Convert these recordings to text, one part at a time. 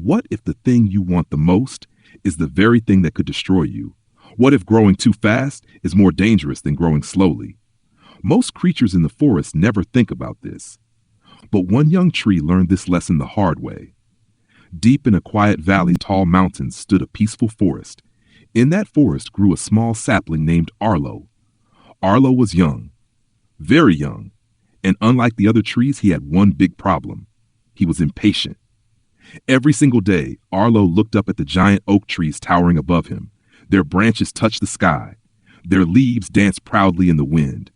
What if the thing you want the most is the very thing that could destroy you? What if growing too fast is more dangerous than growing slowly? Most creatures in the forest never think about this. But one young tree learned this lesson the hard way. Deep in a quiet valley, tall mountains stood a peaceful forest. In that forest grew a small sapling named Arlo. Arlo was young, very young, and unlike the other trees, he had one big problem. He was impatient. Every single day, Arlo looked up at the giant oak trees towering above him. Their branches touched the sky. Their leaves danced proudly in the wind.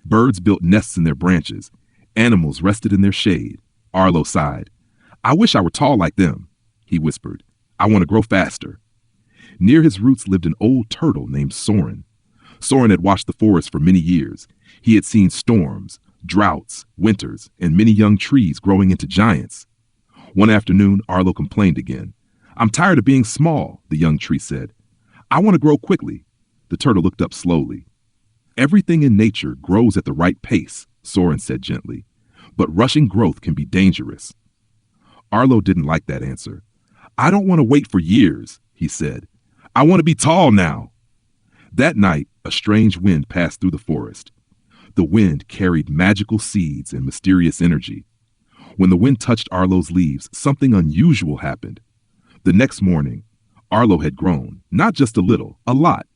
Birds built nests in their branches. Animals rested in their shade. Arlo sighed. "I wish I were tall like them," he whispered. "I want to grow faster." Near his roots lived an old turtle named Soren. Soren had watched the forest for many years. He had seen storms, droughts, winters, and many young trees growing into giants. One afternoon, Arlo complained again. "I'm tired of being small," the young tree said. "I want to grow quickly." The turtle looked up slowly. "Everything in nature grows at the right pace," Soren said gently, "but rushing growth can be dangerous." Arlo didn't like that answer. "I don't want to wait for years," he said. "I want to be tall now." That night, a strange wind passed through the forest. The wind carried magical seeds and mysterious energy. When the wind touched Arlo's leaves, something unusual happened. The next morning, Arlo had grown, not just a little, a lot.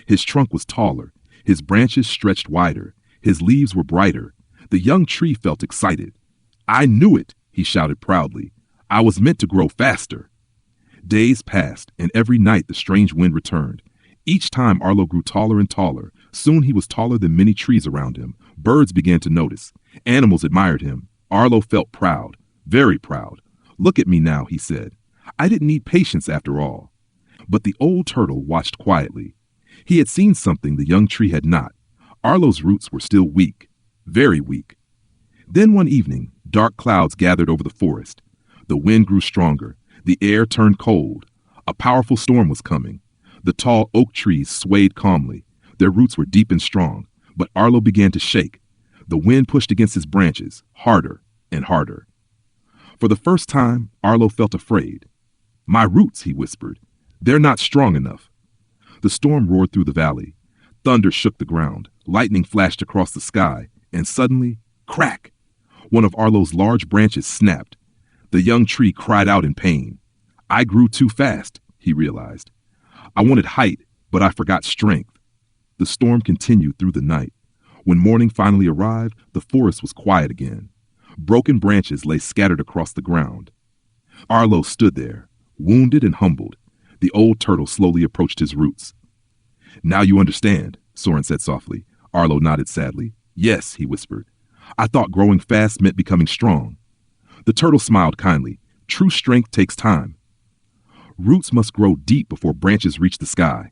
His trunk was taller, his branches stretched wider, his leaves were brighter. The young tree felt excited. "I knew it," he shouted proudly. "I was meant to grow faster." Days passed, and every night the strange wind returned. Each time Arlo grew taller and taller. Soon he was taller than many trees around him. Birds began to notice. Animals admired him. Arlo felt proud, very proud. "Look at me now," he said. "I didn't need patience after all." But the old turtle watched quietly. He had seen something the young tree had not. Arlo's roots were still weak, very weak. Then one evening, dark clouds gathered over the forest. The wind grew stronger. The air turned cold. A powerful storm was coming. The tall oak trees swayed calmly. Their roots were deep and strong, but Arlo began to shake. The wind pushed against his branches, harder and harder. For the first time, Arlo felt afraid. "My roots," he whispered. "They're not strong enough." The storm roared through the valley. Thunder shook the ground. Lightning flashed across the sky. And suddenly, crack! One of Arlo's large branches snapped. The young tree cried out in pain. "I grew too fast," he realized. "I wanted height, but I forgot strength." The storm continued through the night. When morning finally arrived, the forest was quiet again. Broken branches lay scattered across the ground. Arlo stood there, wounded and humbled. The old turtle slowly approached his roots. "Now you understand," Soren said softly. Arlo nodded sadly. "Yes," he whispered. "I thought growing fast meant becoming strong." The turtle smiled kindly. "True strength takes time. Roots must grow deep before branches reach the sky."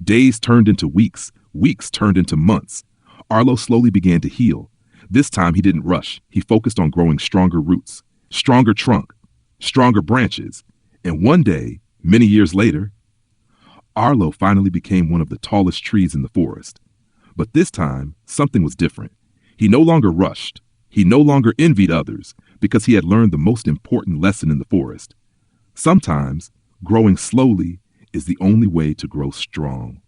Days turned into weeks. Weeks turned into months. Arlo slowly began to heal. This time he didn't rush. He focused on growing stronger roots, stronger trunk, stronger branches. And one day, many years later, Arlo finally became one of the tallest trees in the forest. But this time, something was different. He no longer rushed. He no longer envied others because he had learned the most important lesson in the forest. Sometimes, growing slowly is the only way to grow strong.